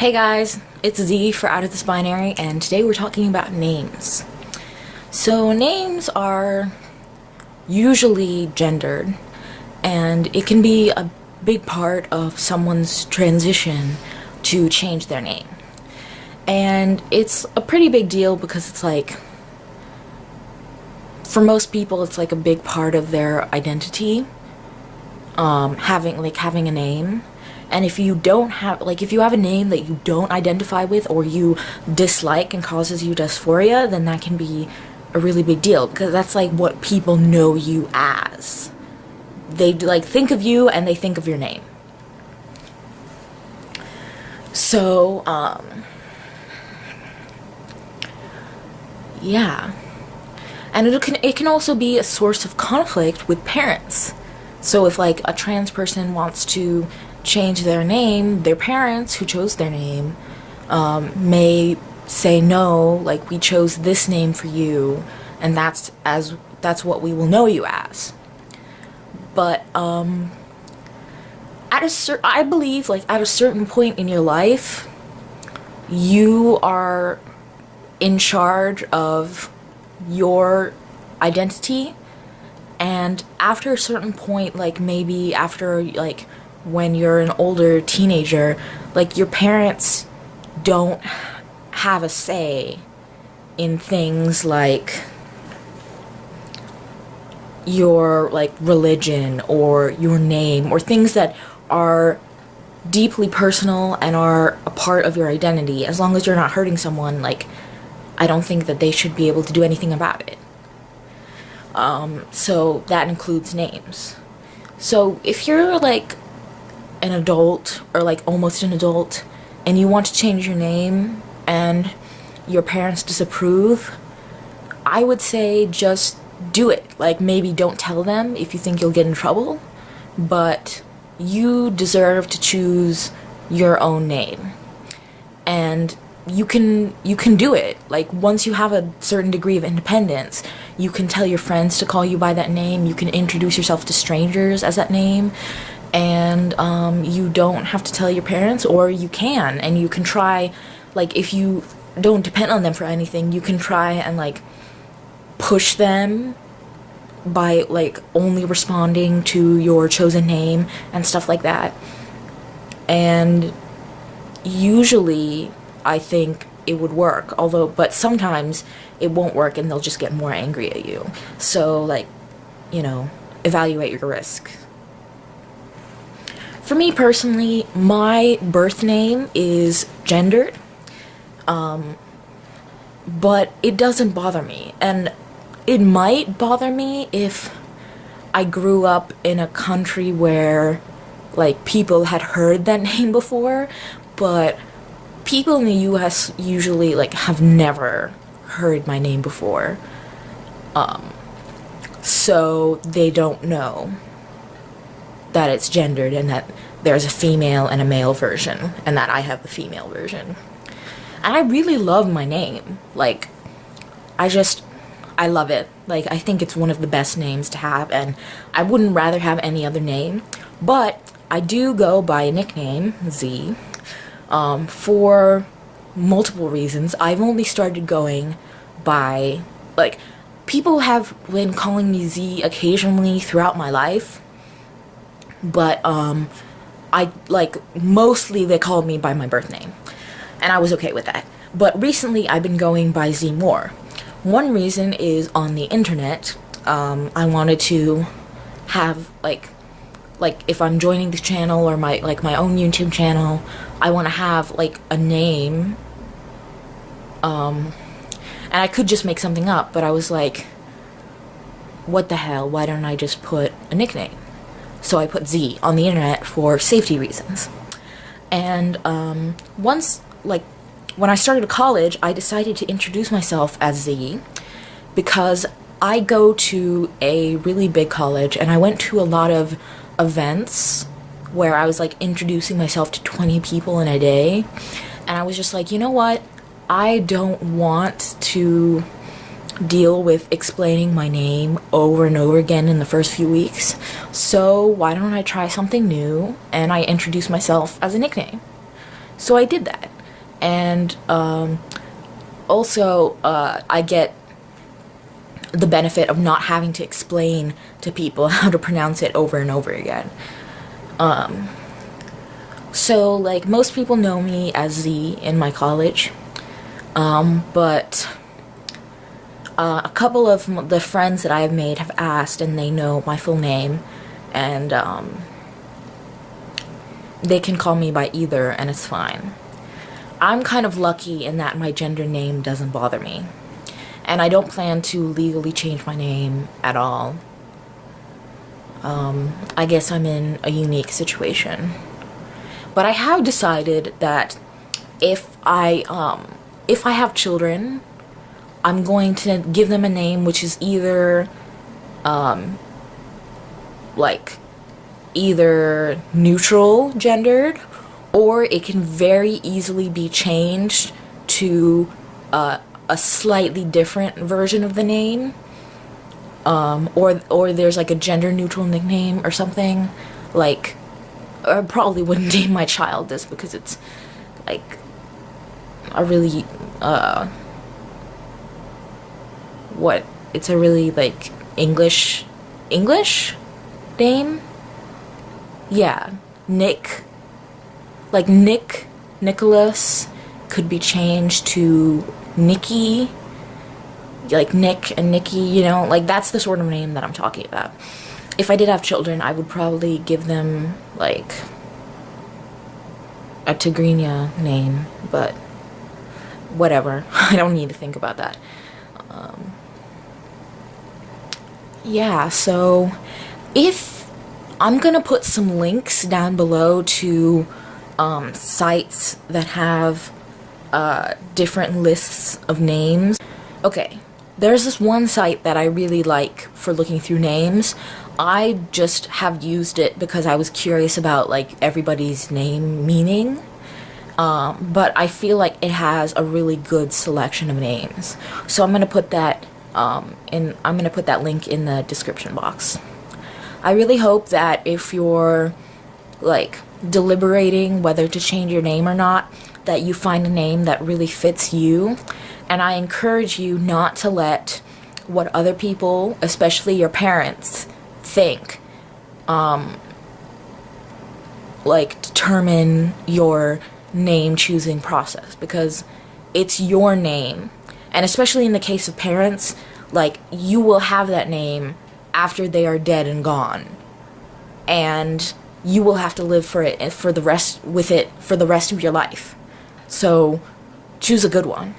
Hey guys, it's Z for Out of This Binary, and today we're talking about names. So names are usually gendered, and it can be a big part of someone's transition to change their name. And it's a pretty big deal because it's like, for most people, it's like a big part of their identity, having a name. And if you don't have, if you have a name that you don't identify with or you dislike and causes you dysphoria, then that can be a really big deal because that's like what people know you as. They think of you and they think of your name. So, yeah. And it can also be a source of conflict with parents. So if like a trans person wants to change their name, their parents who chose their name may say no, like, we chose this name for you and that's what we will know you as. But I believe like at a certain point in your life you are in charge of your identity, and after a certain point, like maybe after like when you're an older teenager, like your parents don't have a say in things like your like religion or your name or things that are deeply personal and are a part of your identity. As long as you're not hurting someone, like, I don't think that they should be able to do anything about it. So that includes names. So if you're like an adult or like almost an adult and you want to change your name and your parents disapprove, I would say just do it. Like, maybe don't tell them if you think you'll get in trouble, but you deserve to choose your own name. And you can do it. Like, once you have a certain degree of independence, you can tell your friends to call you by that name, you can introduce yourself to strangers as that name, and you don't have to tell your parents, or you can, and you can try, like, if you don't depend on them for anything, you can try and like push them by like only responding to your chosen name and stuff like that. And usually I think it would work, but sometimes it won't work and they'll just get more angry at you. So, like, evaluate your risk. For me personally, my birth name is gendered, but it doesn't bother me. And it might bother me if I grew up in a country where, like, people had heard that name before, but people in the US usually, like, have never heard my name before. So they don't know that it's gendered and that there's a female and a male version, and that I have the female version. And I really love my name. Like, I love it. Like, I think it's one of the best names to have, and I wouldn't rather have any other name. But I do go by a nickname, Z, for multiple reasons. I've only started going by, like, people have been calling me Z occasionally throughout my life, but mostly they called me by my birth name, and I was okay with that. But recently I've been going by Z more. One reason is on the internet. I wanted to have like if I'm joining this channel or my own YouTube channel, I want to have like a name. And I could just make something up, but I was like, what the hell? Why don't I just put a nickname? So I put Z on the internet for safety reasons. And once, like, when I started college, I decided to introduce myself as Z because I go to a really big college and I went to a lot of events where I was like introducing myself to 20 people in a day, and I was just like, you know what? I don't want to deal with explaining my name over and over again in the first few weeks, so why don't I try something new? And I introduced myself as a nickname. So I did that. and also I get the benefit of not having to explain to people how to pronounce it over and over again. So like most people know me as Z in my college, but a couple of the friends that I have made have asked, and they know my full name, and they can call me by either, and it's fine. I'm kind of lucky in that my gender name doesn't bother me, and I don't plan to legally change my name at all. I guess I'm in a unique situation. But I have decided that if I have children, I'm going to give them a name which is either like either neutral gendered, or it can very easily be changed to a slightly different version of the name, or there's like a gender neutral nickname or something. Like, I probably wouldn't name my child this because it's like a really it's a really like English name. Yeah, Nick. Like Nicholas could be changed to Nikki. Like Nick and Nikki, you know, like that's the sort of name that I'm talking about. If I did have children, I would probably give them like a Tigrinya name, but whatever. I don't need to think about that. Yeah, so if I'm gonna put some links down below to sites that have different lists of names. Okay, there's this one site that I really like for looking through names. I just have used it because I was curious about like everybody's name meaning, but I feel like it has a really good selection of names. So I'm gonna put that I'm gonna put that link in the description box. I really hope that if you're like deliberating whether to change your name or not, that you find a name that really fits you. And I encourage you not to let what other people, especially your parents, think like determine your name choosing process, because it's your name. And especially in the case of parents, like, you will have that name after they are dead and gone, and you will have to live for the rest of your life. So choose a good one.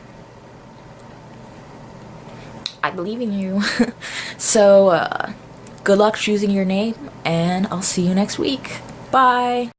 I believe in you. So good luck choosing your name, and I'll see you next week. Bye.